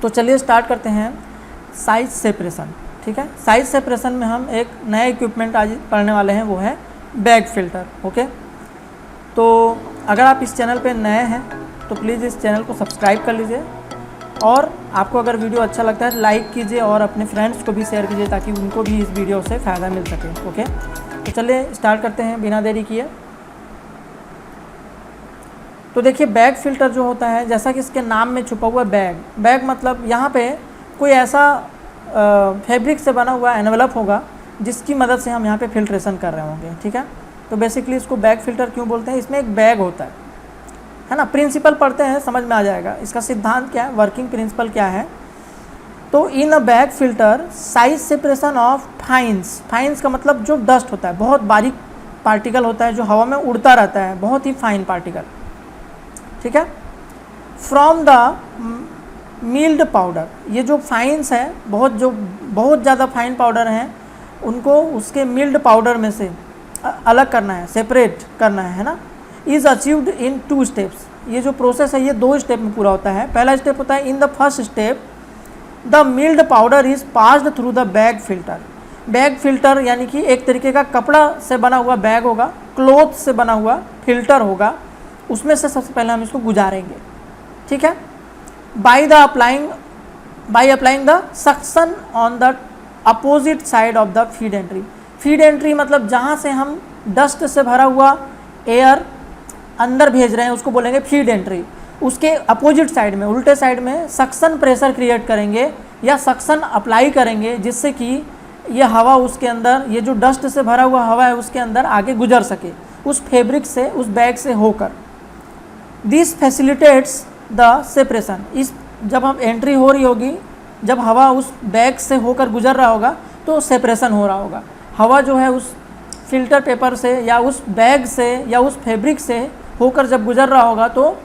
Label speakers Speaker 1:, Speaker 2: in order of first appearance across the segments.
Speaker 1: तो चलिए स्टार्ट करते हैं साइज सेपरेशन। ठीक है, साइज सेपरेशन में हम एक नया इक्विपमेंट आज पढ़ने वाले हैं, वो है बैग फिल्टर। ओके, तो अगर आप इस चैनल पे नए हैं तो प्लीज़ इस चैनल को सब्सक्राइब कर लीजिए, और आपको अगर वीडियो अच्छा लगता है लाइक कीजिए और अपने फ्रेंड्स को भी शेयर कीजिए ताकि उनको भी इस वीडियो से फ़ायदा मिल सके। ओके, तो चलिए स्टार्ट करते हैं बिना देरी किए। तो देखिए, बैग फिल्टर जो होता है, जैसा कि इसके नाम में छुपा हुआ बैग मतलब यहाँ पे कोई ऐसा फैब्रिक से बना हुआ एनवेलप होगा जिसकी मदद से हम यहाँ पे फिल्ट्रेशन कर रहे होंगे। ठीक है, तो बेसिकली इसको बैग फिल्टर क्यों बोलते हैं, इसमें एक बैग होता है ना। प्रिंसिपल पढ़ते हैं, समझ में आ जाएगा इसका सिद्धांत क्या है, वर्किंग प्रिंसिपल क्या है। तो in a bag filter size separation of fines का मतलब जो डस्ट होता है, बहुत बारीक पार्टिकल होता है जो हवा में उड़ता रहता है, बहुत ही फाइन पार्टिकल। ठीक है, फ्रॉम द मिल्ड पाउडर, ये जो फाइन्स है बहुत ज़्यादा फाइन पाउडर हैं, उनको उसके मिल्ड पाउडर में से अलग करना है, सेपरेट करना है ना। इज़ अचीव्ड इन 2 स्टेप्स, ये जो प्रोसेस है ये 2 स्टेप में पूरा होता है। पहला स्टेप होता है in the first step the milled powder is passed through the bag filter. Bag filter यानी कि एक तरीके का कपड़ा से बना हुआ बैग होगा, क्लॉथ से बना हुआ फिल्टर होगा, उसमें से सबसे पहले हम इसको गुजारेंगे। ठीक है, by applying the suction on the opposite side of the feed entry. Feed entry मतलब जहाँ से हम डस्ट से भरा हुआ एयर अंदर भेज रहे हैं उसको बोलेंगे फीड एंट्री। उसके अपोजिट साइड में, उल्टे साइड में सक्शन प्रेशर क्रिएट करेंगे या सक्शन अप्लाई करेंगे, जिससे कि ये हवा उसके अंदर, ये जो डस्ट से भरा हुआ हवा है उसके अंदर आगे गुजर सके उस फैब्रिक से, उस बैग से होकर। This facilitates the separation. इस जब हम एंट्री हो रही होगी, जब हवा उस बैग से होकर गुजर रहा होगा तो सेपरेशन हो रहा होगा। हवा जो है उस फिल्टर पेपर से या उस बैग से या उस फैब्रिक से होकर जब गुजर रहा होगा तो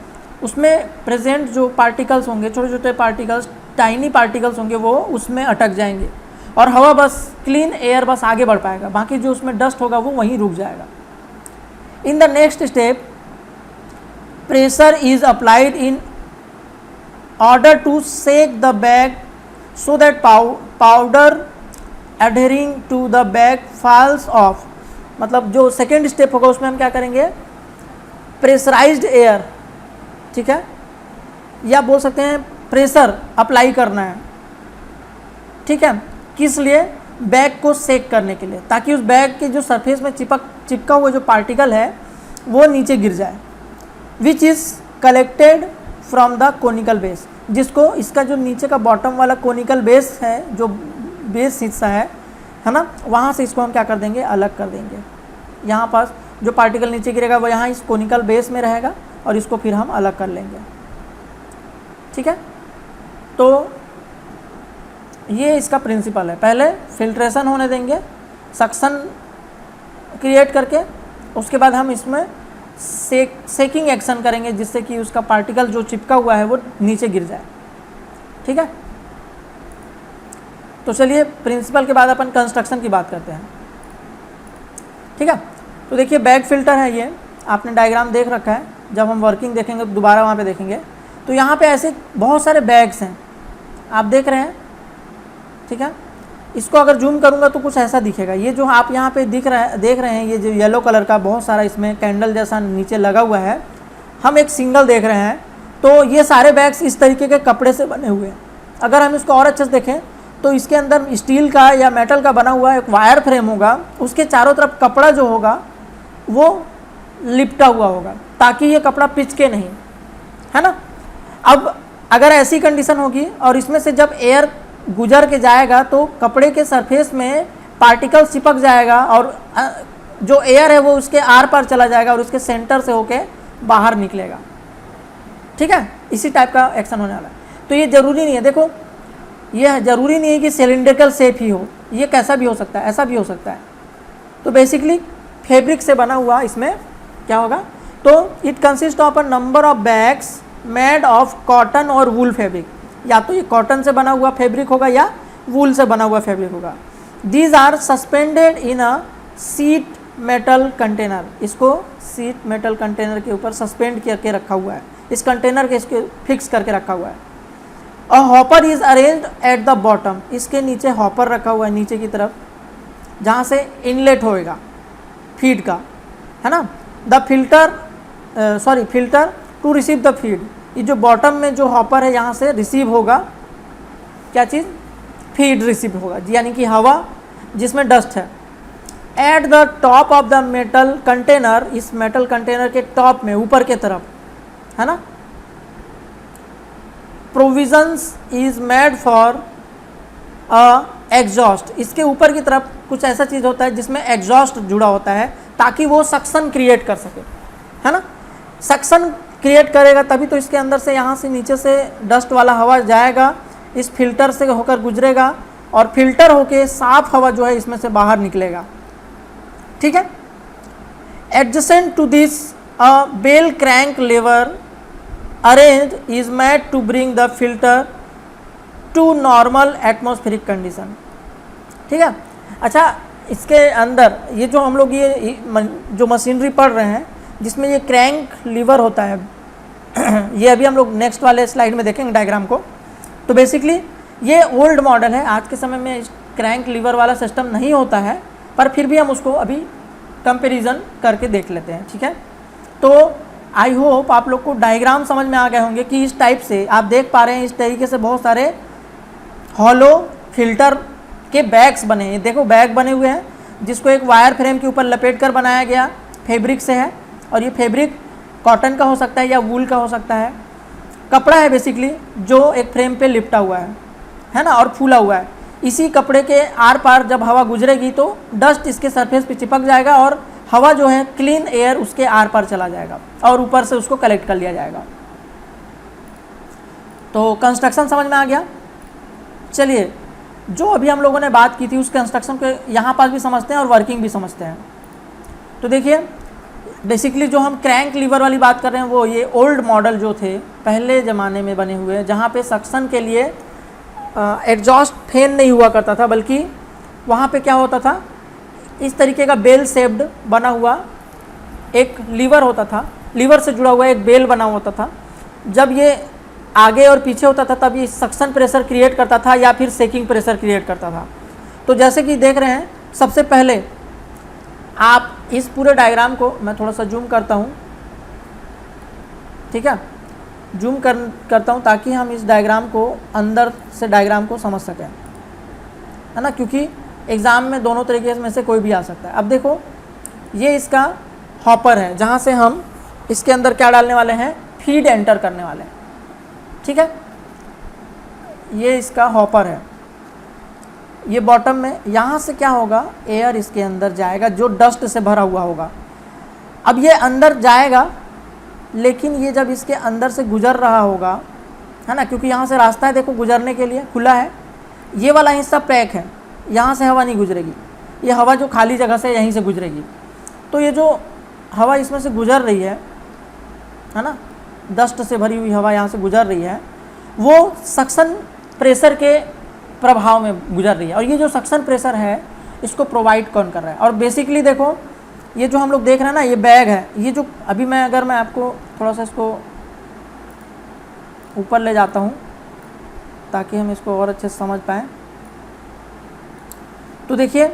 Speaker 1: उसमें प्रेजेंट जो पार्टिकल्स होंगे, छोटे छोटे पार्टिकल्स, टाइनी पार्टिकल्स होंगे, वो उसमें अटक जाएंगे और हवा बस, क्लीन एयर बस आगे बढ़ पाएगा, बाकी जो उसमें डस्ट होगा वो वहीं रुक जाएगा। In the next step pressure is applied in order to shake the bag so that powder adhering to the bag falls off. मतलब जो सेकेंड स्टेप होगा उसमें हम क्या करेंगे, प्रेशराइज्ड एयर, ठीक है, या बोल सकते हैं प्रेशर अप्लाई करना है। ठीक है, किस लिए, बैग को सेक करने के लिए, ताकि उस बैग के जो सरफेस में चिपका हुआ जो पार्टिकल है वो नीचे गिर जाए। Which is collected from the conical base, जिसको इसका जो नीचे का बॉटम वाला कोनिकल बेस है, जो बेस हिस्सा है ना, वहाँ से इसको हम क्या कर देंगे, अलग कर देंगे। यहाँ पास जो पार्टिकल नीचे गिरेगा वो यहाँ इस कोनिकल बेस में रहेगा और इसको फिर हम अलग कर लेंगे। ठीक है, तो ये इसका प्रिंसिपल है। पहले फिल्ट्रेशन होने देंगे सक्शन क्रिएट करके, उसके बाद हम इसमें सेकिंग एक्शन करेंगे जिससे कि उसका पार्टिकल जो चिपका हुआ है वो नीचे गिर जाए। ठीक है, तो चलिए प्रिंसिपल के बाद अपन कंस्ट्रक्शन की बात करते हैं। ठीक है, तो देखिए बैग फिल्टर है, ये आपने डायग्राम देख रखा है, जब हम वर्किंग देखेंगे तो दोबारा वहाँ पे देखेंगे। तो यहाँ पे ऐसे बहुत सारे बैग्स हैं, आप देख रहे हैं। ठीक है, इसको अगर जूम करूँगा तो कुछ ऐसा दिखेगा। ये जो आप यहाँ पे देख रहे हैं, ये जो येलो कलर का बहुत सारा इसमें कैंडल जैसा नीचे लगा हुआ है, हम एक सिंगल देख रहे हैं। तो ये सारे बैग्स इस तरीके के कपड़े से बने हुए हैं। अगर हम इसको और अच्छे से देखें तो इसके अंदर स्टील का या मेटल का बना हुआ एक वायर फ्रेम होगा, उसके चारों तरफ कपड़ा जो होगा वो लिपटा हुआ होगा ताकि ये कपड़ा पिचके नहीं, है ना। अब अगर ऐसी कंडीशन होगी और इसमें से जब एयर गुजर के जाएगा तो कपड़े के सरफेस में पार्टिकल चिपक जाएगा और जो एयर है वो उसके आर पार चला जाएगा और उसके सेंटर से होके बाहर निकलेगा। ठीक है, इसी टाइप का एक्शन होने वाला है। तो ये ज़रूरी नहीं है, देखो ये ज़रूरी नहीं है कि सिलिंड्रिकल शेप ही हो, ये कैसा भी हो सकता है, ऐसा भी हो सकता है। तो बेसिकली फैब्रिक से बना हुआ इसमें क्या होगा, तो it consist of a number of bags made of cotton और वूल फैब्रिक। या तो ये कॉटन से बना हुआ फैब्रिक होगा या वूल से बना हुआ फैब्रिक होगा। These are suspended in a sheet metal container. इसको सीट मेटल कंटेनर के ऊपर सस्पेंड करके रखा हुआ है, इस कंटेनर के इसके फिक्स करके रखा हुआ है। A hopper is arranged at the bottom, इसके नीचे हॉपर रखा हुआ है नीचे की तरफ, जहाँ से इनलेट होएगा फीड का, है ना। The filter to receive the feed, ये जो बॉटम में जो हॉपर है यहाँ से रिसीव होगा क्या चीज़, फीड रिसीव होगा, यानी कि हवा जिसमें डस्ट है। At the top of the metal container, इस मेटल कंटेनर के टॉप में ऊपर के तरफ, है ना, provisions is made for a exhaust, इसके ऊपर की तरफ कुछ ऐसा चीज़ होता है जिसमें एग्जॉस्ट जुड़ा होता है ताकि वो सक्शन क्रिएट कर सके, है ना। सक्शन क्रिएट करेगा तभी तो इसके अंदर से, यहाँ से नीचे से डस्ट वाला हवा जाएगा, इस फिल्टर से होकर गुजरेगा और फिल्टर होके साफ हवा जो है इसमें से बाहर निकलेगा, ठीक है। Adjacent to this a bell crank lever arrange is made to bring the filter to normal atmospheric condition, ठीक है। अच्छा, इसके अंदर ये जो हम लोग ये जो मशीनरी पढ़ रहे हैं जिसमें ये क्रैंक लीवर होता है ये अभी हम लोग नेक्स्ट वाले स्लाइड में देखेंगे डायग्राम को। तो बेसिकली ये ओल्ड मॉडल है, आज के समय में क्रैंक लीवर वाला सिस्टम नहीं होता है, पर फिर भी हम उसको अभी कंपैरिजन करके देख लेते हैं, ठीक है। तो आई होप आप लोग को डायग्राम समझ में आ गए होंगे कि इस टाइप से आप देख पा रहे हैं, इस तरीके से बहुत सारे हॉलो फिल्टर के बैग्स बने हैं। देखो बैग बने हुए हैं जिसको एक वायर फ्रेम के ऊपर लपेट कर बनाया गया, फैब्रिक से है, और ये फैब्रिक कॉटन का हो सकता है या वूल का हो सकता है, कपड़ा है बेसिकली जो एक फ्रेम पे लिपटा हुआ है ना, और फूला हुआ है। इसी कपड़े के आर पार जब हवा गुजरेगी तो डस्ट इसके सरफेस पे चिपक जाएगा और हवा जो है क्लीन एयर उसके आर पार चला जाएगा और ऊपर से उसको कलेक्ट कर लिया जाएगा। तो कंस्ट्रक्शन समझ में आ गया। चलिए, जो अभी हम लोगों ने बात की थी उस कंस्ट्रक्शन को यहाँ पास भी समझते हैं और वर्किंग भी समझते हैं। तो देखिए, बेसिकली जो हम क्रैंक लीवर वाली बात कर रहे हैं वो ये ओल्ड मॉडल जो थे पहले ज़माने में बने हुए, जहाँ पे सक्शन के लिए एग्जॉस्ट फैन नहीं हुआ करता था, बल्कि वहाँ पे क्या होता था, इस तरीके का बेल शेप्ड बना हुआ एक लीवर होता था, लीवर से जुड़ा हुआ एक बेल बना होता था। जब ये आगे और पीछे होता था तब ये सक्शन प्रेशर क्रिएट करता था या फिर सेकिंग प्रेशर क्रिएट करता था। तो जैसे कि देख रहे हैं, सबसे पहले आप इस पूरे डायग्राम को मैं थोड़ा सा जूम करता हूँ, ठीक है, जूम करता हूँ ताकि हम इस डायग्राम को अंदर से डायग्राम को समझ सकें, है ना, क्योंकि एग्ज़ाम में दोनों तरीके में से कोई भी आ सकता है। अब देखो, ये इसका हॉपर है जहाँ से हम इसके अंदर क्या डालने वाले हैं, फीड एंटर करने वाले हैं, ठीक है। ये इसका हॉपर है, ये बॉटम में, यहाँ से क्या होगा, एयर इसके अंदर जाएगा जो डस्ट से भरा हुआ होगा। अब ये अंदर जाएगा, लेकिन ये जब इसके अंदर से गुजर रहा होगा, है ना, क्योंकि यहाँ से रास्ता है देखो गुजरने के लिए खुला है, ये वाला हिस्सा पैक है, यहाँ से हवा नहीं गुजरेगी, ये हवा जो खाली जगह से यहीं से गुजरेगी। तो ये जो हवा इसमें से गुजर रही है ना, डस्ट से भरी हुई हवा यहाँ से गुजर रही है, वो सक्शन प्रेशर के प्रभाव में गुजर रही है। और ये जो सक्शन प्रेशर है इसको प्रोवाइड कौन कर रहा है, और बेसिकली देखो ये जो हम लोग देख रहे हैं ना, ये बैग है, ये जो अभी अगर मैं आपको थोड़ा सा इसको ऊपर ले जाता हूँ ताकि हम इसको और अच्छे से समझ पाएँ। तो देखिए,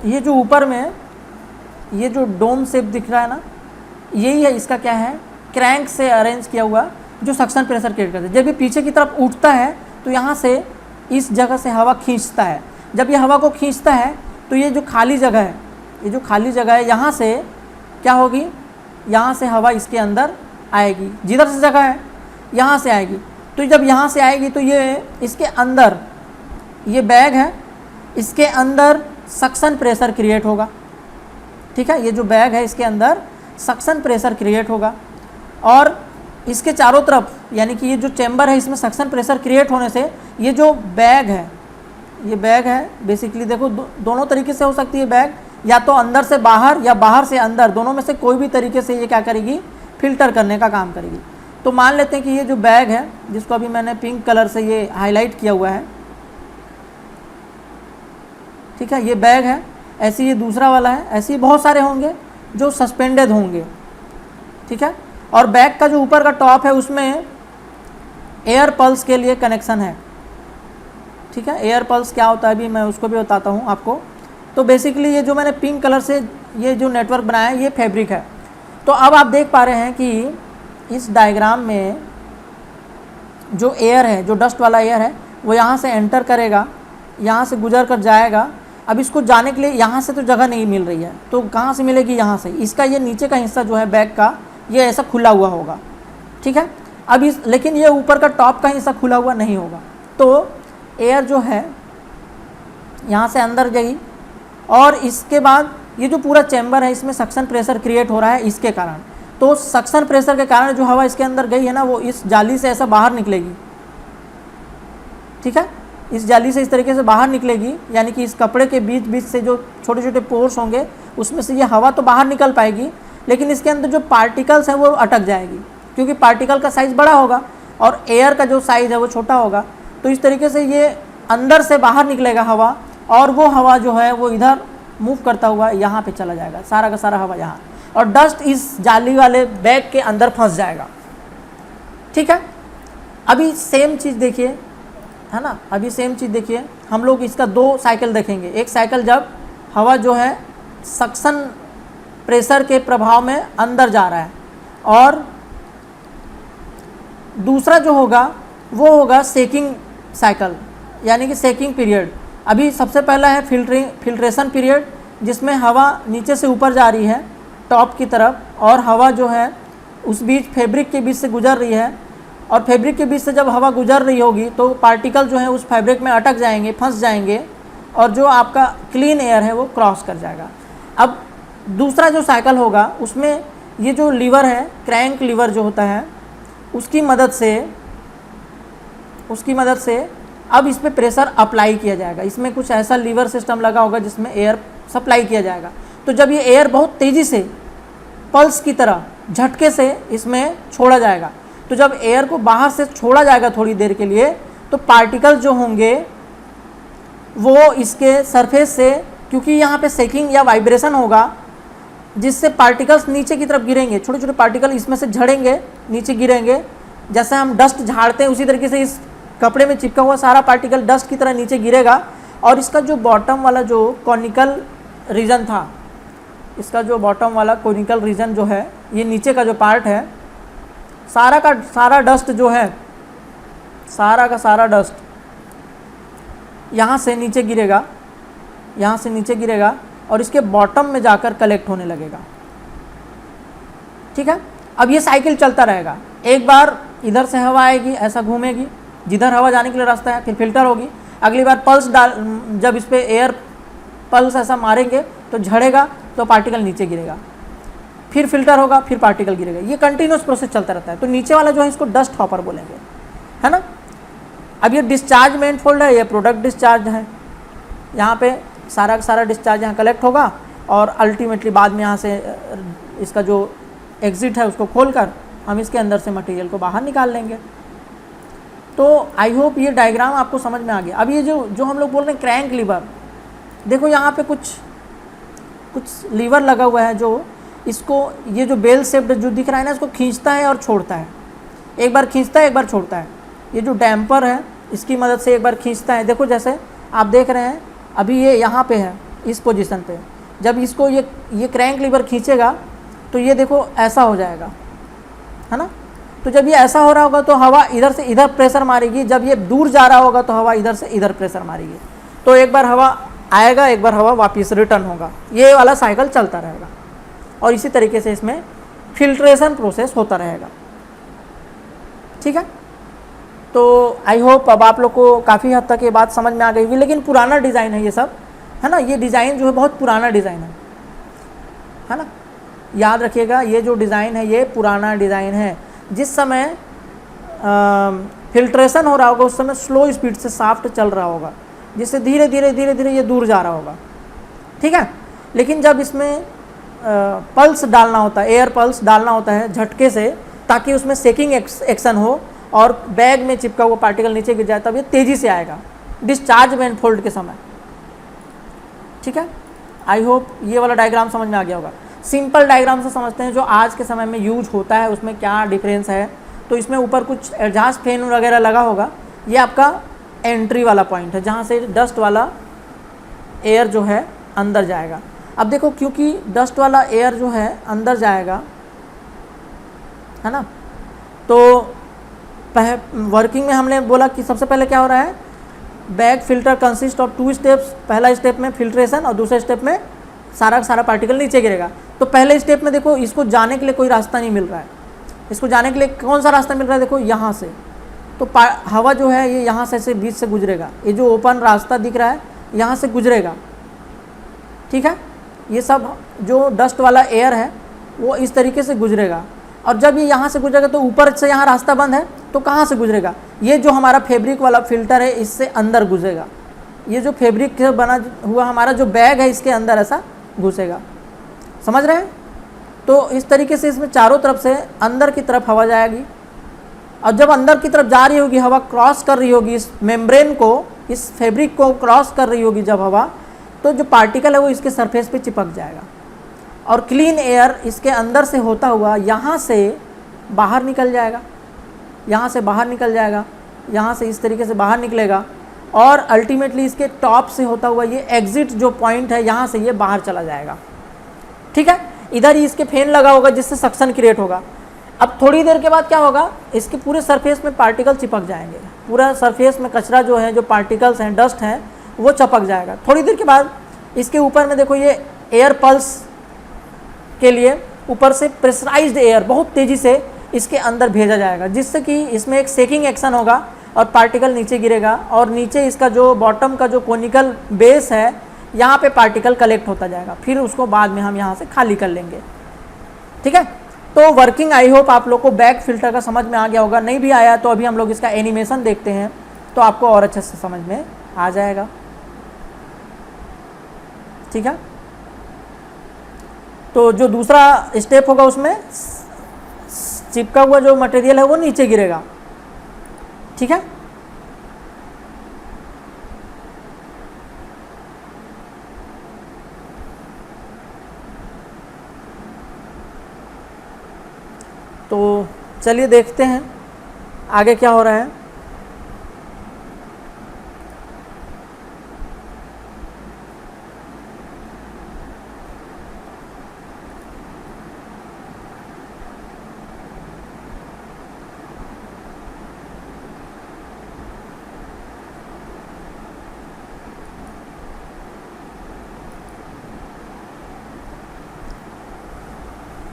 Speaker 1: ये जो ऊपर में ये जो डोम शेप दिख रहा है ना, यही है इसका क्या है, क्रैंक से अरेंज किया हुआ जो सक्शन प्रेशर क्रिएट करता है। जब ये पीछे की तरफ उठता है तो यहाँ से इस जगह से हवा खींचता है। जब ये हवा को खींचता है तो ये जो खाली जगह है, ये जो खाली जगह है, यहाँ से क्या होगी, यहाँ से हवा इसके अंदर आएगी, जिधर से जगह है यहाँ से आएगी। तो जब यहाँ से आएगी तो ये इसके अंदर, ये बैग है, इसके अंदर सक्शन प्रेशर क्रिएट होगा, ठीक है। ये जो बैग है इसके अंदर सक्शन प्रेशर क्रिएट होगा, और इसके चारों तरफ, यानी कि ये जो चैम्बर है इसमें सक्शन प्रेशर क्रिएट होने से ये जो बैग है, ये बैग है बेसिकली देखो दोनों तरीके से हो सकती है बैग, या तो अंदर से बाहर या बाहर से अंदर, दोनों में से कोई भी तरीके से ये क्या करेगी, फिल्टर करने का काम करेगी। तो मान लेते हैं कि ये जो बैग है, जिसको अभी मैंने पिंक कलर से ये हाईलाइट किया हुआ है, ठीक है, ये बैग है, ऐसे ये दूसरा वाला है, ऐसे ही बहुत सारे होंगे जो सस्पेंडेड होंगे, ठीक है। और बैग का जो ऊपर का टॉप है उसमें एयर पल्स के लिए कनेक्शन है। ठीक है, एयर पल्स क्या होता है अभी मैं उसको भी बताता हूँ आपको। तो बेसिकली ये जो मैंने पिंक कलर से ये जो नेटवर्क बनाया है ये फैब्रिक है। तो अब आप देख पा रहे हैं कि इस डायग्राम में जो एयर है, जो डस्ट वाला एयर है, वो यहाँ से एंटर करेगा, यहाँ से गुजर कर जाएगा। अब इसको जाने के लिए यहाँ से तो जगह नहीं मिल रही है, तो कहाँ से मिलेगी? यहाँ से। इसका ये नीचे का हिस्सा जो है बैग का, ये ऐसा खुला हुआ होगा। ठीक है, अब इस लेकिन ये ऊपर का टॉप का हिस्सा खुला हुआ नहीं होगा। तो एयर जो है यहाँ से अंदर गई और इसके बाद ये जो पूरा चैम्बर है इसमें सक्शन प्रेशर क्रिएट हो रहा है इसके कारण। तो सक्शन प्रेशर के कारण जो हवा इसके अंदर गई है ना, वो इस जाली से ऐसा बाहर निकलेगी। ठीक है, इस जाली से इस तरीके से बाहर निकलेगी, यानी कि इस कपड़े के बीच बीच से जो छोटे छोटे पोर्स होंगे उसमें से ये हवा तो बाहर निकल पाएगी, लेकिन इसके अंदर जो पार्टिकल्स हैं वो अटक जाएगी, क्योंकि पार्टिकल का साइज़ बड़ा होगा और एयर का जो साइज़ है वो छोटा होगा। तो इस तरीके से ये अंदर से बाहर निकलेगा हवा, और वो हवा जो है वो इधर मूव करता हुआ यहाँ पे चला जाएगा, सारा का सारा हवा यहाँ, और डस्ट इस जाली वाले बैग के अंदर फंस जाएगा। ठीक है, अभी सेम चीज़ देखिए, है ना, अभी सेम चीज़ देखिए, हम लोग इसका दो साइकिल देखेंगे। एक साइकिल जब हवा जो है सक्शन प्रेशर के प्रभाव में अंदर जा रहा है, और दूसरा जो होगा वो होगा सेकिंग साइकिल, यानी कि सेकिंग पीरियड। अभी सबसे पहला है फिल्ट्रेशन पीरियड, जिसमें हवा नीचे से ऊपर जा रही है टॉप की तरफ, और हवा जो है उस बीच फैब्रिक के बीच से गुजर रही है, और फैब्रिक के बीच से जब हवा गुजर रही होगी तो पार्टिकल जो है उस फैब्रिक में अटक जाएंगे, फंस जाएंगे, और जो आपका क्लीन एयर है वो क्रॉस कर जाएगा। अब दूसरा जो साइकिल होगा उसमें ये जो लीवर है, क्रैंक लीवर जो होता है, उसकी मदद से अब इस पर प्रेशर अप्लाई किया जाएगा। इसमें कुछ ऐसा लीवर सिस्टम लगा होगा जिसमें एयर सप्लाई किया जाएगा। तो जब ये एयर बहुत तेज़ी से पल्स की तरह झटके से इसमें छोड़ा जाएगा, तो जब एयर को बाहर से छोड़ा जाएगा थोड़ी देर के लिए, तो पार्टिकल जो होंगे वो इसके सरफेस से, क्योंकि यहाँ पे सेकिंग या वाइब्रेशन होगा जिससे पार्टिकल्स नीचे की तरफ गिरेंगे, छोटे छोटे पार्टिकल इसमें से झड़ेंगे, नीचे गिरेंगे। जैसे हम डस्ट झाड़ते हैं उसी तरीके से इस कपड़े में चिपका हुआ सारा पार्टिकल डस्ट की तरह नीचे गिरेगा, और इसका जो बॉटम वाला जो कॉनिकल रीजन था, इसका जो बॉटम वाला कॉनिकल रीजन जो है, ये नीचे का जो पार्ट है, सारा का सारा डस्ट जो है, सारा का सारा डस्ट यहाँ से नीचे गिरेगा, यहाँ से नीचे गिरेगा और इसके बॉटम में जाकर कलेक्ट होने लगेगा। ठीक है, अब ये साइकिल चलता रहेगा। एक बार इधर से हवा आएगी, ऐसा घूमेगी, जिधर हवा जाने के लिए रास्ता है, फिर फिल्टर होगी। अगली बार पल्स जब इस पर एयर पल्स ऐसा मारेंगे तो झड़ेगा, तो पार्टिकल नीचे गिरेगा, फिर फिल्टर होगा, फिर पार्टिकल गिरेगा। ये कंटिन्यूस प्रोसेस चलता रहता है। तो नीचे वाला जो है इसको डस्ट हॉपर बोलेंगे, है ना। अब ये डिस्चार्ज मैनिफोल्ड है, ये प्रोडक्ट डिस्चार्ज है। यहाँ पे सारा का सारा डिस्चार्ज यहाँ कलेक्ट होगा, और अल्टीमेटली बाद में यहाँ से इसका जो एग्जिट है उसको खोलकर हम इसके अंदर से मटेरियल को बाहर निकाल लेंगे। तो आई होप ये डायग्राम आपको समझ में आ गया। अब ये जो हम लोग बोल रहे हैं क्रैंक लीवर, देखो यहाँ पे कुछ लीवर लगा हुआ है जो इसको, ये जो बेल शेप्ड जो दिख रहा है ना, इसको खींचता है और छोड़ता है। एक बार खींचता है, एक बार छोड़ता है। ये जो डैम्पर है इसकी मदद से एक बार खींचता है। देखो जैसे आप देख रहे हैं अभी ये यहाँ पे है इस पोजीशन पे, जब इसको ये क्रैंक लीवर खींचेगा तो ये देखो ऐसा हो जाएगा, है ना। तो जब ये ऐसा हो रहा होगा तो हवा इधर से इधर प्रेशर मारेगी, जब ये दूर जा रहा होगा तो हवा इधर से इधर प्रेशर मारेगी। तो एक बार हवा आएगा, एक बार हवा वापस रिटर्न होगा, ये वाला साइकिल चलता रहेगा। और इसी तरीके से इसमें फिल्ट्रेशन प्रोसेस होता रहेगा। ठीक है, तो आई होप अब आप लोग को काफ़ी हद तक ये बात समझ में आ गई होगी। लेकिन पुराना डिज़ाइन है ये सब, है ना। ये डिज़ाइन जो है बहुत पुराना डिज़ाइन है ना। याद रखिएगा, ये जो डिज़ाइन है ये पुराना डिज़ाइन है। जिस समय फिल्ट्रेशन हो रहा होगा उस समय स्लो स्पीड से शाफ्ट चल रहा होगा, जिससे धीरे धीरे ये दूर जा रहा होगा। ठीक है, लेकिन जब इसमें पल्स डालना होता है, एयर पल्स डालना होता है झटके से, ताकि उसमें सेकिंग एक्शन हो और बैग में चिपका हुआ पार्टिकल नीचे गिर जाए, तब ये तेज़ी से आएगा डिस्चार्ज मैनिफोल्ड के समय। ठीक है, आई होप ये वाला डायग्राम समझ में आ गया होगा। सिंपल डायग्राम से समझते हैं जो आज के समय में यूज होता है उसमें क्या डिफरेंस है। तो इसमें ऊपर कुछ एग्जॉस्ट फैन वगैरह लगा होगा, ये आपका एंट्री वाला पॉइंट है जहाँ से डस्ट वाला एयर जो है अंदर जाएगा। अब देखो क्योंकि डस्ट वाला एयर जो है अंदर जाएगा, है ना, तो वर्किंग में हमने बोला कि सबसे पहले क्या हो रहा है, bag filter consist of 2 steps. पहला स्टेप में फिल्ट्रेशन और दूसरे स्टेप में सारा पार्टिकल नीचे गिरेगा। तो पहले स्टेप में देखो इसको जाने के लिए कोई रास्ता नहीं मिल रहा है, इसको जाने के लिए कौन सा रास्ता मिल रहा है, देखो यहाँ से। तो हवा जो है ये यहाँ से बीच से गुजरेगा, ये जो ओपन रास्ता दिख रहा है यहाँ से गुजरेगा, ठीक है। ये सब जो डस्ट वाला एयर है वो इस तरीके से गुजरेगा, और जब ये यहाँ से गुजरेगा तो ऊपर से यहाँ रास्ता बंद है, तो कहाँ से गुजरेगा, ये जो हमारा फैब्रिक वाला फिल्टर है इससे अंदर गुजरेगा। ये जो फैब्रिक से बना हुआ हमारा जो बैग है इसके अंदर ऐसा घुसेगा, समझ रहे हैं। तो इस तरीके से इसमें चारों तरफ से अंदर की तरफ हवा जाएगी, और जब अंदर की तरफ जा रही होगी हवा, क्रॉस कर रही होगी इस मेम्ब्रेन को, इस फैब्रिक को क्रॉस कर रही होगी जब हवा, तो जो पार्टिकल है वो इसके सरफेस पे चिपक जाएगा, और क्लीन एयर इसके अंदर से होता हुआ यहाँ से बाहर निकल जाएगा, यहाँ से बाहर निकल जाएगा, यहाँ से इस तरीके से बाहर निकलेगा, और अल्टीमेटली इसके टॉप से होता हुआ ये एग्जिट जो पॉइंट है यहाँ से ये बाहर चला जाएगा, ठीक है। इधर ही इसके फैन लगा होगा जिससे सक्शन क्रिएट होगा। अब थोड़ी देर के बाद क्या होगा, इसके पूरे सरफेस में पार्टिकल चिपक जाएंगे, पूरा सरफेस में कचरा जो है, जो पार्टिकल्स हैं, डस्ट हैं, वो चिपक जाएगा। थोड़ी देर के बाद इसके ऊपर में देखो ये एयर पल्स के लिए ऊपर से प्रेशराइज्ड एयर बहुत तेज़ी से इसके अंदर भेजा जाएगा, जिससे कि इसमें एक शेकिंग एक्शन होगा और पार्टिकल नीचे गिरेगा, और नीचे इसका जो बॉटम का जो कोनिकल बेस है यहाँ पे पार्टिकल कलेक्ट होता जाएगा, फिर उसको बाद में हम यहाँ से खाली कर लेंगे, ठीक है। तो वर्किंग आई होप आप लोग को बैग फिल्टर का समझ में आ गया होगा। नहीं भी आया तो अभी हम लोग इसका एनिमेशन देखते हैं तो आपको और अच्छे से समझ में आ जाएगा, ठीक है। तो जो दूसरा स्टेप होगा उसमें चिपका हुआ जो मटेरियल है वो नीचे गिरेगा, ठीक है। तो चलिए देखते हैं आगे क्या हो रहा है।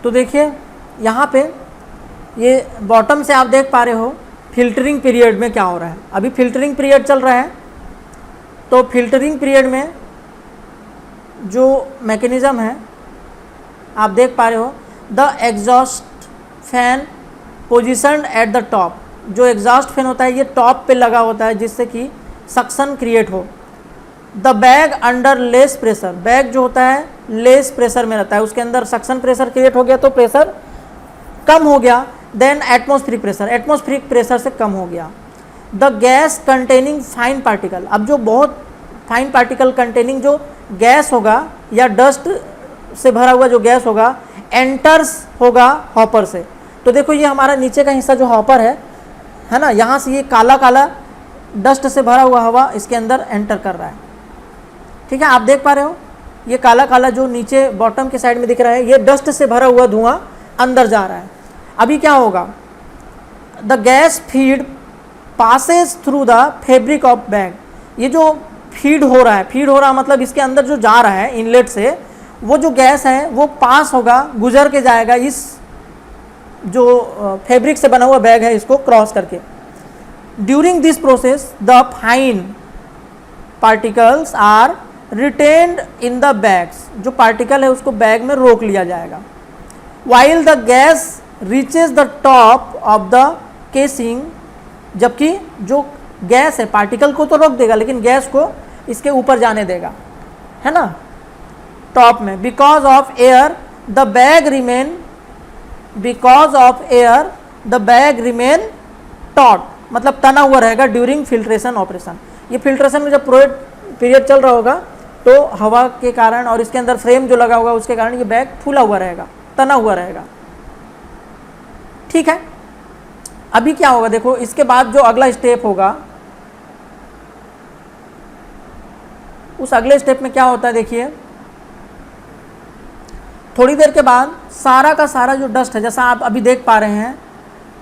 Speaker 1: तो देखिए यहाँ पे ये बॉटम से आप देख पा रहे हो फिल्टरिंग पीरियड में क्या हो रहा है। अभी फिल्टरिंग पीरियड चल रहा है, तो फिल्टरिंग पीरियड में जो मैकेनिज़्म है आप देख पा रहे हो, the exhaust fan positioned at the top. जो एग्जॉस्ट फैन होता है ये टॉप पे लगा होता है जिससे कि सक्शन क्रिएट हो। The bag under less pressure, bag जो होता है लेस प्रेशर में रहता है, उसके अंदर सक्शन प्रेशर क्रिएट हो गया तो प्रेशर कम हो गया। Then atmospheric pressure, atmospheric pressure से कम हो गया। The gas containing fine particle, अब जो बहुत फाइन पार्टिकल कंटेनिंग जो गैस होगा या डस्ट से भरा हुआ जो गैस होगा एंटर्स होगा हॉपर से। तो देखो ये हमारा नीचे का हिस्सा जो हॉपर है ना, यहाँ से ये काला काला डस्ट से भरा हुआ हवा इसके अंदर एंटर कर रहा है, ठीक है। आप देख पा रहे हो ये काला काला जो नीचे बॉटम के साइड में दिख रहा है ये डस्ट से भरा हुआ धुआं अंदर जा रहा है। अभी क्या होगा, the gas feed passes through the fabric of bag. ये जो फीड हो रहा है, फीड हो रहा मतलब इसके अंदर जो जा रहा है इनलेट से, वो जो गैस है वो पास होगा, गुजर के जाएगा इस जो फैब्रिक से बना हुआ बैग है इसको क्रॉस करके। During this process the fine particles are retained in the bags, जो पार्टिकल है उसको बैग में रोक लिया जाएगा। While the gas reaches the top of the casing, जबकि जो गैस है पार्टिकल को तो रोक देगा लेकिन गैस को इसके ऊपर जाने देगा, है ना, टॉप में। Because of air the bag remain, because of air the bag remain taught, मतलब तना हुआ रहेगा ड्यूरिंग फिल्ट्रेशन ऑपरेशन। ये फिल्ट्रेशन में जब पीरियड चल रहा होगा तो हवा के कारण और इसके अंदर फ्रेम जो लगा होगा उसके कारण ये बैग फूला हुआ रहेगा, तना हुआ रहेगा। ठीक है, अभी क्या होगा देखो, इसके बाद जो अगला स्टेप होगा, उस अगले स्टेप में क्या होता है देखिए, थोड़ी देर के बाद सारा का सारा जो डस्ट है, जैसा आप अभी देख पा रहे हैं,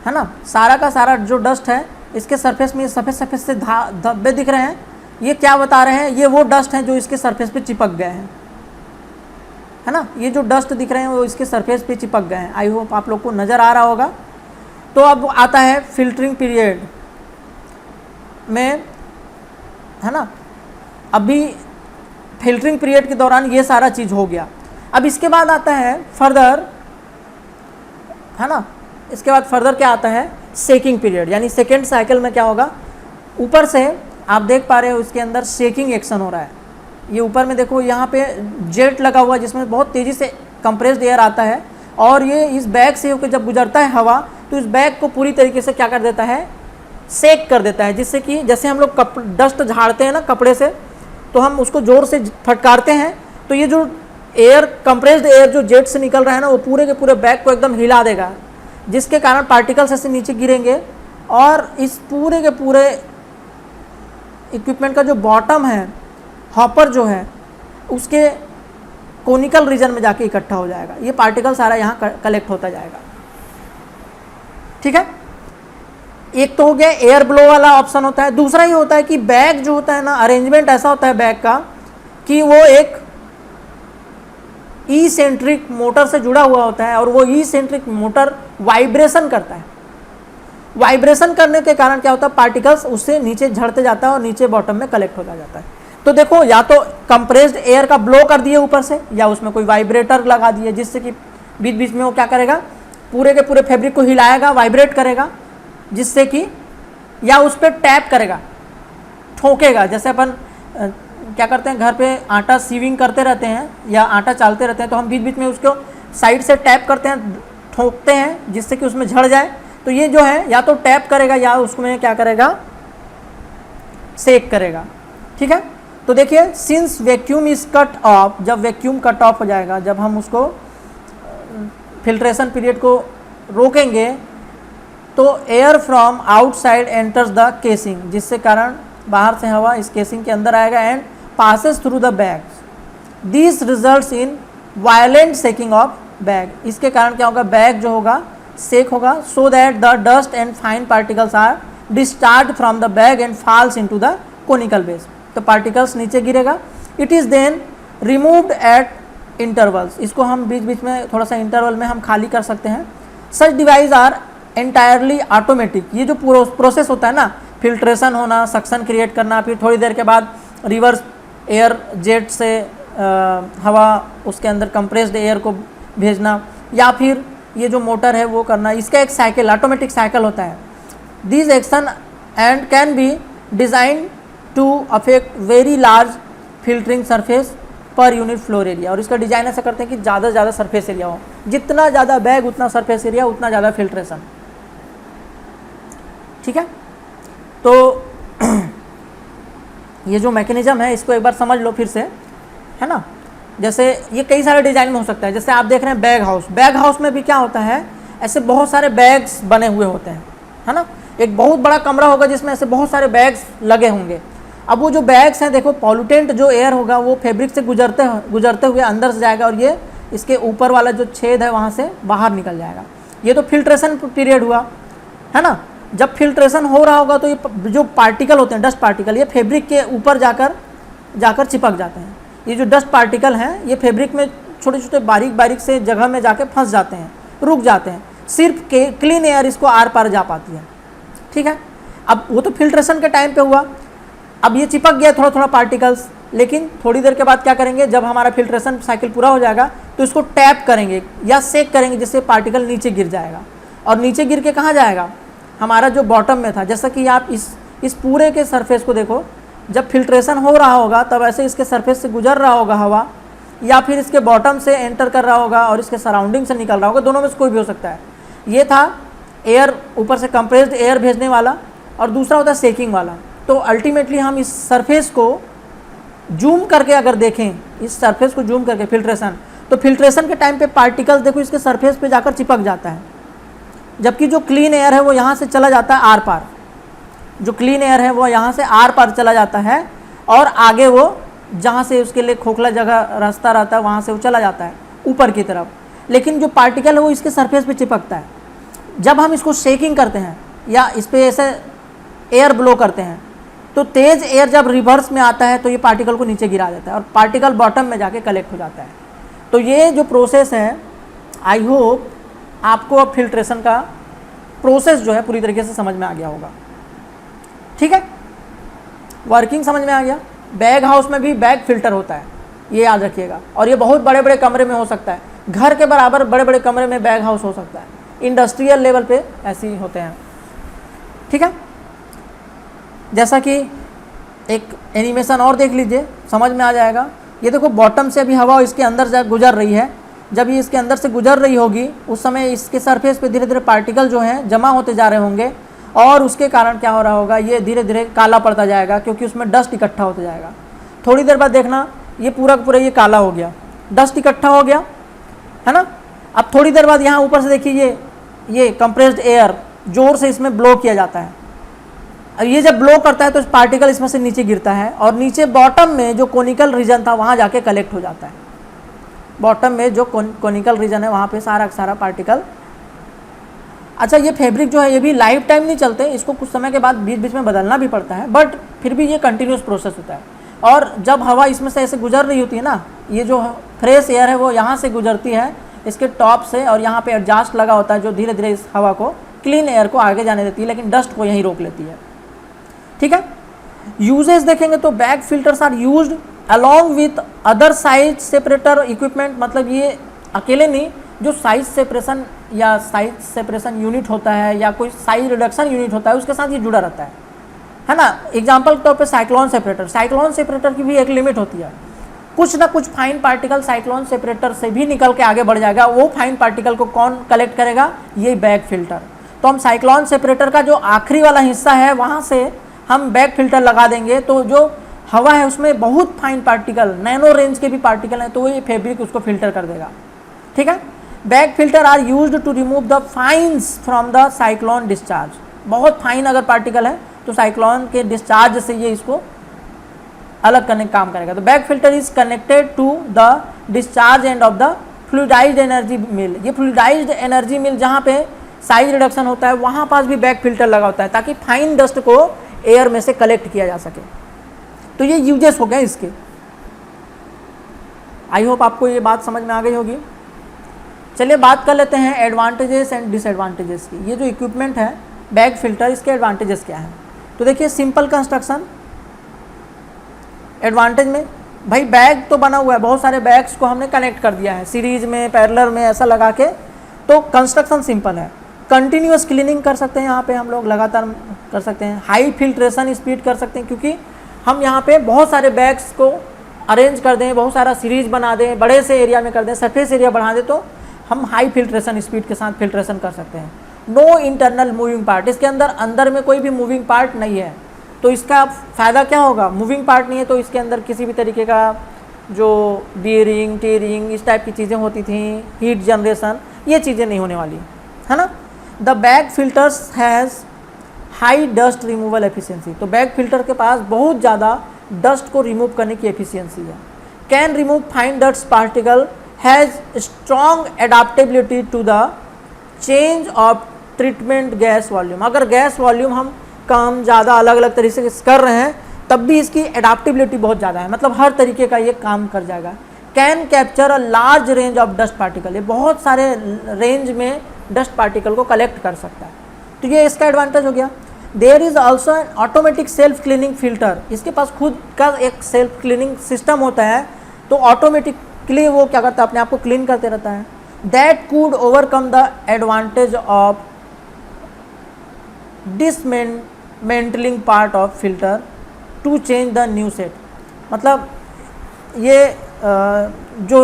Speaker 1: है ना, सारा का सारा जो डस्ट है इसके सरफेस में सफ़ेद सफ़ेद से धब्बे दिख रहे हैं। ये क्या बता रहे हैं, ये वो डस्ट हैं जो इसके सरफेस पे चिपक गए हैं, है ना, ये जो डस्ट दिख रहे हैं वो इसके सरफेस पे चिपक गए हैं। आई होप आप लोग को नज़र आ रहा होगा। तो अब आता है फिल्टरिंग पीरियड में, है ना, अभी फिल्टरिंग पीरियड के दौरान ये सारा चीज़ हो गया। अब इसके बाद आता है फर्दर, है ना, इसके बाद फर्दर क्या आता है, शेकिंग पीरियड, यानी सेकेंड साइकिल में क्या होगा, ऊपर से आप देख पा रहे हो इसके अंदर शेकिंग एक्शन हो रहा है। ये ऊपर में देखो, यहाँ पे जेट लगा हुआ है जिसमें बहुत तेज़ी से कंप्रेस्ड एयर आता है और ये इस बैग से होकर जब गुजरता है हवा, तो इस बैग को पूरी तरीके से क्या कर देता है, सेक कर देता है, जिससे कि जैसे हम लोग डस्ट झाड़ते हैं ना कपड़े से, तो हम उसको ज़ोर से फटकारते हैं, तो ये जो एयर, कंप्रेस्ड एयर जो जेट से निकल रहा है ना, वो पूरे के पूरे बैग को एकदम हिला देगा, जिसके कारण पार्टिकल्स ऐसे नीचे गिरेंगे और इस पूरे के पूरे इक्विपमेंट का जो बॉटम है, हॉपर जो है, उसके कोनिकल रीजन में जाके इकट्ठा हो जाएगा। ये पार्टिकल सारा यहाँ कलेक्ट होता जाएगा। ठीक है, एक तो हो गया एयर ब्लो वाला ऑप्शन होता है। दूसरा ये होता है कि बैग जो होता है ना, अरेंजमेंट ऐसा होता है बैग का कि वो एक ई सेंट्रिक मोटर से जुड़ा हुआ होता है और वो ई सेंट्रिक मोटर वाइब्रेशन करता है। वाइब्रेशन करने के कारण क्या होता है, पार्टिकल्स उससे नीचे झड़ते जाता है और नीचे बॉटम में कलेक्ट होता जाता है। तो देखो, या तो कंप्रेस्ड एयर का ब्लो कर दिए ऊपर से, या उसमें कोई वाइब्रेटर लगा दिए जिससे कि बीच बीच में वो क्या करेगा, पूरे के पूरे फैब्रिक को हिलाएगा, वाइब्रेट करेगा, जिससे कि, या उस पर टैप करेगा, ठोकेगा। जैसे अपन क्या करते हैं, घर पे आटा सीविंग करते रहते हैं या आटा चालते रहते हैं, तो हम बीच बीच में उसको साइड से टैप करते हैं, ठोकते हैं, जिससे कि उसमें झड़ जाए। तो ये जो है या तो टैप करेगा या उसमें क्या करेगा, सेक करेगा। ठीक है, तो देखिए, since vacuum is cut off, जब वैक्यूम कट ऑफ हो जाएगा, जब हम उसको फिल्ट्रेशन पीरियड को रोकेंगे, तो air from outside enters the casing, जिससे कारण बाहर से हवा इस केसिंग के अंदर आएगा and passes through the bags. This results in violent shaking of bag. इसके कारण क्या होगा, बैग जो होगा सेक होगा, so that the dust and fine particles are discharged from the bag and falls into the conical base. तो particles नीचे गिरेगा. It is then removed at intervals. इसको हम बीच बीच में थोड़ा सा इंटरवल में हम खाली कर सकते हैं. Such devices are entirely automatic. ये जो प्रोसेस होता है ना, फिल्ट्रेशन होना, सक्शन क्रिएट करना, फिर थोड़ी देर के बाद रिवर्स एयर जेट से हवा उसके अंदर कंप्रेस्ड एयर को भेजना, या फिर ये जो मोटर है वो करना, इसका एक साइकिल, ऑटोमेटिक साइकिल होता है। This action and can be design to affect very large filtering surface per unit floor area. और इसका डिज़ाइन ऐसा करते हैं कि ज़्यादा से ज़्यादा सरफेस एरिया हो, जितना ज़्यादा बैग उतना सरफेस एरिया, उतना ज़्यादा फिल्ट्रेशन। ठीक है, तो ये जो मैकेनिज्म है इसको एक बार समझ लो फिर से, है ना। जैसे ये कई सारे डिज़ाइन में हो सकता है, जैसे आप देख रहे हैं बैग हाउस। बैग हाउस में भी क्या होता है, ऐसे बहुत सारे बैग्स बने हुए होते हैं, है ना। एक बहुत बड़ा कमरा होगा जिसमें ऐसे बहुत सारे बैग्स लगे होंगे। अब वो जो बैग्स हैं, देखो, पॉल्यूटेंट जो एयर होगा वो फैब्रिक से गुजरते हुए अंदर से जाएगा और ये इसके ऊपर वाला जो छेद है वहाँ से बाहर निकल जाएगा। ये तो फिल्ट्रेशन पीरियड हुआ, है ना। जब फिल्ट्रेशन हो रहा होगा तो ये जो पार्टिकल होते हैं, डस्ट पार्टिकल, ये फैब्रिक के ऊपर जाकर चिपक जाते हैं। ये जो डस्ट पार्टिकल हैं ये फैब्रिक में छोटे छोटे बारीक बारीक से जगह में जाके फंस जाते हैं, रुक जाते हैं। सिर्फ क्लीन एयर इसको आर पार जा पाती है। ठीक है, अब वो तो फिल्ट्रेशन के टाइम पे हुआ। अब ये चिपक गया थोड़ा थोड़ा पार्टिकल्स, लेकिन थोड़ी देर के बाद क्या करेंगे, जब हमारा फिल्ट्रेशन साइकिल पूरा हो जाएगा तो इसको टैप करेंगे या सेक करेंगे, जिससे पार्टिकल नीचे गिर जाएगा। और नीचे गिर के कहाँ जाएगा, हमारा जो बॉटम में था। जैसा कि आप इस पूरे के सरफेस को देखो, जब फिल्ट्रेशन हो रहा होगा तब ऐसे इसके सरफेस से गुजर रहा होगा हवा, या फिर इसके बॉटम से एंटर कर रहा होगा और इसके सराउंडिंग से निकल रहा होगा। दोनों में से कोई भी हो सकता है। ये था एयर, ऊपर से कंप्रेस्ड एयर भेजने वाला, और दूसरा होता है सेकिंग वाला। तो अल्टीमेटली हम इस सरफेस को जूम करके अगर देखें इस सरफेस को जूम करके फिल्ट्रेशन, तो फिल्ट्रेशन के टाइम पे पार्टिकल्स देखो इसके सरफेस पे जाकर चिपक जाता है, जबकि जो क्लीन एयर है वो यहाँ से चला जाता है आर पार, जो क्लीन एयर है वो यहाँ से आर पार चला जाता है और आगे वो जहाँ से उसके लिए खोखला जगह रास्ता रहता है वहाँ से वो चला जाता है ऊपर की तरफ, लेकिन जो पार्टिकल है वो इसके सरफेस पे चिपकता है। जब हम इसको शेकिंग करते हैं या इस पर ऐसे एयर ब्लो करते हैं तो तेज़ एयर जब रिवर्स में आता है तो ये पार्टिकल को नीचे गिरा देता है और पार्टिकल बॉटम में जाके कलेक्ट हो जाता है। तो ये जो प्रोसेस है, आई होप आपको अब फिल्ट्रेशन का प्रोसेस जो है पूरी तरीके से समझ में आ गया होगा। ठीक है, वर्किंग समझ में आ गया। बैग हाउस में भी बैग फिल्टर होता है, ये याद रखिएगा, और ये बहुत बड़े बड़े कमरे में हो सकता है, घर के बराबर बड़े बड़े कमरे में बैग हाउस हो सकता है, इंडस्ट्रियल लेवल पे ऐसे ही होते हैं। ठीक है, जैसा कि एक एनिमेशन और देख लीजिए, समझ में आ जाएगा। ये देखो बॉटम से अभी हवा इसके अंदर जा गुजर रही है, जब ये इसके अंदर से गुजर रही होगी उस समय इसके सरफेस पे धीरे धीरे पार्टिकल जो हैं जमा होते जा रहे होंगे और उसके कारण क्या हो रहा होगा, ये धीरे धीरे काला पड़ता जाएगा क्योंकि उसमें डस्ट इकट्ठा होता जाएगा। थोड़ी देर बाद देखना ये पूरा पूरा ये काला हो गया, डस्ट इकट्ठा हो गया है ना। अब थोड़ी देर बाद यहाँ ऊपर से देखिए ये कंप्रेस्ड एयर जोर से इसमें ब्लो किया जाता है, और ये जब ब्लो करता है तो पार्टिकल इसमें से नीचे गिरता है और नीचे बॉटम में जो कोनिकल रीजन था वहाँ जाके कलेक्ट हो जाता है। बॉटम में जो कोनिकल रीजन है वहाँ पे सारा सारा पार्टिकल। अच्छा, ये फैब्रिक जो है ये भी लाइफ टाइम नहीं चलते, इसको कुछ समय के बाद बीच बीच में बदलना भी पड़ता है, बट फिर भी ये कंटिन्यूस प्रोसेस होता है। और जब हवा इसमें से ऐसे गुजर रही होती है ना, ये जो फ्रेश एयर है वो यहाँ से गुजरती है इसके टॉप से, और यहाँ पे एडजस्ट लगा होता है जो धीरे धीरे इस हवा को, क्लीन एयर को आगे जाने देती है, लेकिन डस्ट को यहीं रोक लेती है। ठीक है, यूजेस देखेंगे तो bag filters are used along with other size separator equipment, मतलब ये अकेले नहीं, जो साइज सेपरेशन या साइज सेपरेशन यूनिट होता है या कोई साइज रिडक्शन यूनिट होता है उसके साथ ये जुड़ा रहता है ना। एग्जाम्पल के तौर पे साइक्लोन सेपरेटर की भी एक लिमिट होती है, कुछ ना कुछ फाइन पार्टिकल साइक्लोन सेपरेटर से भी निकल के आगे बढ़ जाएगा, वो फाइन पार्टिकल को कौन कलेक्ट करेगा, ये बैग फिल्टर। तो हम साइक्लोन सेपरेटर का जो आखिरी वाला हिस्सा है वहाँ से हम बैग फिल्टर लगा देंगे, तो जो हवा है उसमें बहुत फाइन पार्टिकल, नैनो रेंज के भी पार्टिकल हैं, तो ये फैब्रिक उसको फिल्टर कर देगा। ठीक है, bag filter are used to remove the fines from the cyclone discharge. बहुत फाइन अगर पार्टिकल है तो साइक्लोन के डिस्चार्ज से ये इसको अलग करने का काम करेगा। तो bag filter is connected to the discharge end of the fluidized energy mill. ये फ्लूइडाइज्ड एनर्जी मिल जहाँ पे साइज रिडक्शन होता है वहाँ पास भी बैग फिल्टर लगा होता है, ताकि फाइन डस्ट को एयर में से कलेक्ट किया जा सके। तो ये यूजेस हो गए इसके। आई होप आपको ये बात समझ में आ गई होगी। चलिए बात कर लेते हैं एडवांटेजेस एंड डिसएडवांटेजेस की। ये जो इक्विपमेंट है बैग फिल्टर, इसके एडवांटेजेस क्या हैं? तो देखिए, सिंपल कंस्ट्रक्शन। एडवांटेज में भाई बैग तो बना हुआ है, बहुत सारे बैग्स को हमने कनेक्ट कर दिया है सीरीज में, पैरेलल में ऐसा लगा के, तो कंस्ट्रक्शन सिंपल है। कंटिन्यूअस क्लीनिंग कर सकते हैं, यहाँ पे हम लोग लगातार कर सकते हैं। हाई फिल्ट्रेशन स्पीड कर सकते हैं, क्योंकि हम यहाँ पे बहुत सारे बैग्स को अरेंज कर दें, बहुत सारा सीरीज बना दें, बड़े से एरिया में कर दें, सरफेस एरिया बढ़ा दें, तो हम हाई फिल्ट्रेशन स्पीड के साथ फिल्ट्रेशन कर सकते हैं। नो इंटरनल मूविंग पार्ट, इसके अंदर में कोई भी मूविंग पार्ट नहीं है, तो इसका फ़ायदा क्या होगा? मूविंग पार्ट नहीं है तो इसके अंदर किसी भी तरीके का जो बियरिंग टेयरिंग इस टाइप की चीज़ें होती थी, हीट जनरेशन, ये चीज़ें नहीं होने वाली है ना। The bag filters has high dust removal efficiency. तो बैग फिल्टर के पास बहुत ज़्यादा डस्ट को रिमूव करने की एफिशिएंसी है। Can remove fine dust particle, has strong adaptability to the change of treatment gas volume. अगर गैस वॉल्यूम हम कम ज़्यादा अलग अलग तरीके से कर रहे हैं तब भी इसकी एडाप्टेबिलिटी बहुत ज़्यादा है, मतलब हर तरीके का ये काम कर जाएगा। Can capture a large range of dust particle, ये बहुत सारे रेंज में डस्ट पार्टिकल को कलेक्ट कर सकता है, तो ये इसका एडवांटेज हो गया। There is also an automatic self cleaning filter, इसके पास खुद का एक सेल्फ क्लीनिंग सिस्टम होता है, तो ऑटोमेटिकली वो क्या करता है, अपने आप को क्लीन करते रहता है। That could overcome the advantage of dismantling part of filter to change the new set. मतलब ये जो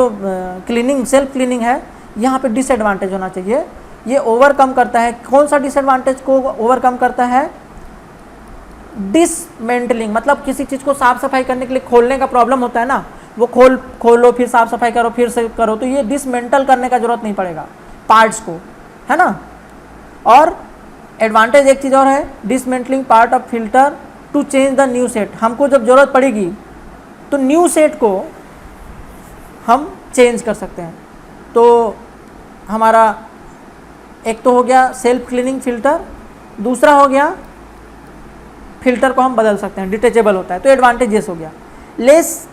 Speaker 1: क्लीनिंग सेल्फ क्लीनिंग है यहाँ पे डिसएडवांटेज होना चाहिए, ये ओवरकम करता है। कौन सा डिसएडवांटेज को ओवरकम करता है? डिसमेंटलिंग मतलब किसी चीज़ को साफ सफाई करने के लिए खोलने का प्रॉब्लम होता है ना, वो खोलो फिर साफ सफाई करो फिर से करो, तो ये डिसमेंटल करने का जरूरत नहीं पड़ेगा पार्ट्स को, है ना। और एडवांटेज एक चीज़ और है, dismantling part of filter to change the new set. हमको जब जरूरत पड़ेगी तो न्यू सेट को हम चेंज कर सकते हैं। तो हमारा एक तो हो गया सेल्फ क्लीनिंग फिल्टर, दूसरा हो गया फिल्टर को हम बदल सकते हैं, डिटेचेबल होता है, तो एडवांटेजेस हो गया। लेस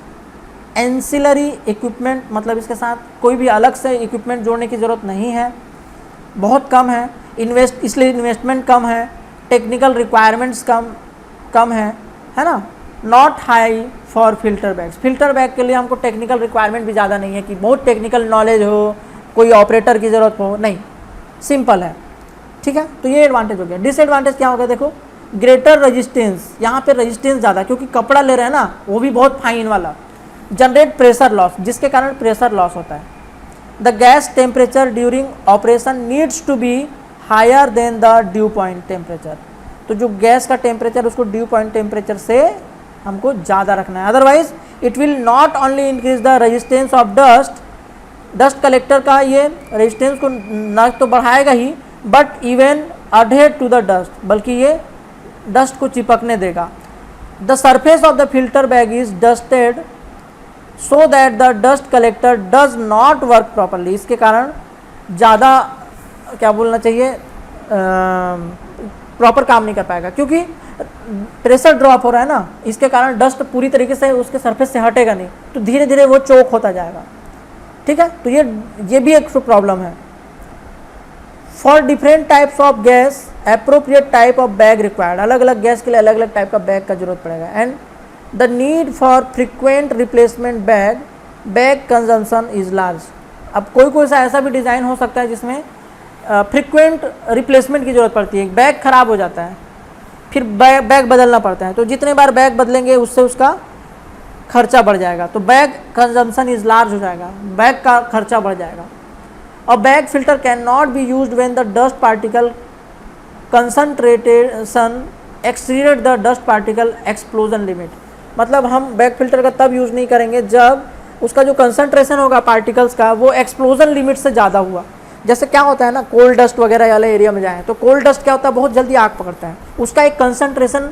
Speaker 1: एंसिलरी इक्विपमेंट मतलब इसके साथ कोई भी अलग से इक्विपमेंट जोड़ने की ज़रूरत नहीं है, बहुत कम है, इसलिए इन्वेस्टमेंट कम है, टेक्निकल रिक्वायरमेंट्स कम है ना। Not high for filter bags, filter bag के लिए हमको टेक्निकल रिक्वायरमेंट भी ज़्यादा नहीं है कि बहुत टेक्निकल नॉलेज हो, कोई ऑपरेटर की ज़रूरत हो, नहीं, सिंपल है, ठीक है। तो ये एडवांटेज हो गया। डिसएडवांटेज क्या होगा, देखो ग्रेटर रेजिस्टेंस, यहाँ पे रेजिस्टेंस ज़्यादा क्योंकि कपड़ा ले रहे हैं ना, वो भी बहुत फाइन वाला। जनरेट प्रेशर लॉस, जिसके कारण प्रेशर लॉस होता है। The gas temperature during operation needs to be higher than the dew point temperature, तो जो गैस का टेम्परेचर उसको ड्यू पॉइंट टेम्परेचर से हमको ज़्यादा रखना है, otherwise it will not only increase the resistance of dust collector का ये रेजिस्टेंस को न तो बढ़ाएगा ही, but even adhere to the dust, बल्कि ये डस्ट को चिपकने देगा। The surface of the filter bag is dusted so that the dust collector does not work properly, इसके कारण ज़्यादा क्या बोलना चाहिए, प्रॉपर काम नहीं कर पाएगा क्योंकि प्रेशर ड्रॉप हो रहा है ना, इसके कारण डस्ट पूरी तरीके से उसके सरफेस से हटेगा नहीं, तो धीरे धीरे वो चोक होता जाएगा, ठीक है। तो ये भी एक प्रॉब्लम है। For different types of gas appropriate type of bag required, अलग अलग गैस के लिए अलग अलग टाइप का बैग का जरूरत पड़ेगा। And the need for frequent replacement bag consumption is large. अब कोई सा ऐसा भी डिज़ाइन हो सकता है जिसमें फ्रिक्वेंट रिप्लेसमेंट की ज़रूरत पड़ती है, बैग ख़राब हो जाता है फिर बैग बदलना पड़ता है, तो जितने बार बैग बदलेंगे उससे उसका खर्चा बढ़ जाएगा, तो बैग कंजम्पशन इज लार्ज हो जाएगा, बैग का खर्चा बढ़ जाएगा। और bag filter can not be used when the dust particle concentration exceeded the dust particle explosion limit, मतलब हम बैग फिल्टर का तब यूज़ नहीं करेंगे जब उसका जो कंसंट्रेशन होगा पार्टिकल्स का वो एक्सप्लोजन लिमिट से ज़्यादा हुआ। जैसे क्या होता है ना, कोल्ड डस्ट वगैरह वाले एरिया में जाएँ तो कोल्ड डस्ट क्या होता है, बहुत जल्दी आग पकड़ता है, उसका एक कंसंट्रेशन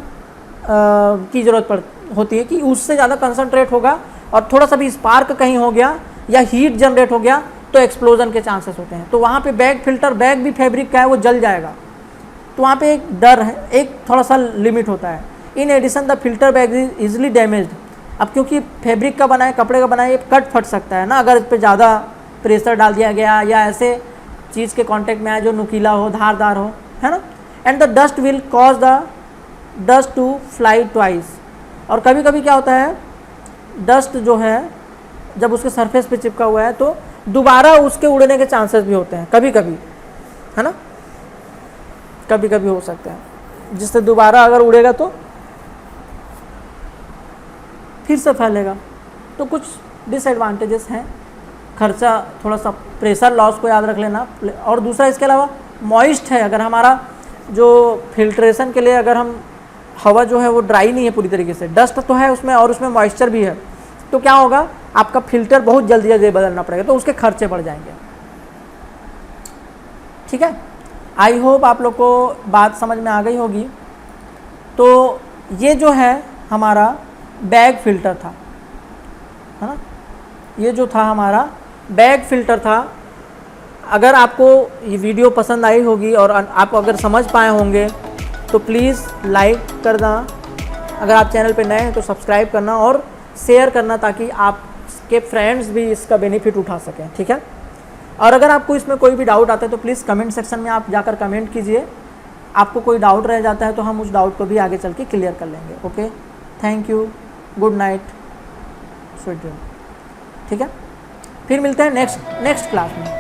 Speaker 1: की ज़रूरत होती है कि उससे ज़्यादा कंसंट्रेट होगा और थोड़ा सा भी स्पार्क कहीं हो गया या हीट जनरेट हो गया तो एक्सप्लोजन के चांसेस होते हैं। तो वहाँ पे बैग फिल्टर, बैग भी फैब्रिक का है वो जल जाएगा, तो वहाँ पे एक डर है, एक थोड़ा सा लिमिट होता है। In addition the filter bag is easily damaged, अब क्योंकि फैब्रिक का बना है, कपड़े का बना है, ये कट फट सकता है ना अगर इस पर ज़्यादा प्रेशर डाल दिया गया या ऐसे चीज़ के कांटेक्ट में आए जो नुकीला हो, धारदार हो, है ना। And the dust will cause the dust to fly twice, और कभी कभी क्या होता है, डस्ट जो है जब उसके सरफेस पे चिपका हुआ है तो दोबारा उसके उड़ने के चांसेस भी होते हैं कभी कभी, है ना, कभी कभी हो सकते हैं, जिससे दोबारा अगर उड़ेगा तो फिर से फैलेगा। तो कुछ डिसएडवांटेजेस हैं, खर्चा, थोड़ा सा प्रेशर लॉस को याद रख लेना, और दूसरा इसके अलावा मॉइस्ट है, अगर हमारा जो फिल्ट्रेशन के लिए अगर हम हवा जो है वो ड्राई नहीं है पूरी तरीके से, डस्ट तो है उसमें और उसमें मॉइस्चर भी है, तो क्या होगा, आपका फिल्टर बहुत जल्दी जल्दी बदलना पड़ेगा, तो उसके खर्चे बढ़ जाएंगे, ठीक है। आई होप आप लोग को बात समझ में आ गई होगी। तो ये जो है हमारा बैग फिल्टर था, है ना, ये जो था हमारा बैग फिल्टर था। अगर आपको ये वीडियो पसंद आई होगी और आप अगर समझ पाए होंगे तो प्लीज़ लाइक करना, अगर आप चैनल पे नए हैं तो सब्सक्राइब करना और शेयर करना ताकि आपके फ्रेंड्स भी इसका बेनिफिट उठा सकें, ठीक है। और अगर आपको इसमें कोई भी डाउट आता है तो प्लीज़ कमेंट सेक्शन में आप जाकर कमेंट कीजिए, आपको कोई डाउट रह जाता है तो हम उस डाउट को भी आगे चल के क्लियर कर लेंगे। Okay, thank you, good night, sweet dream, ठीक है। फिर मिलते हैं नेक्स्ट क्लास में।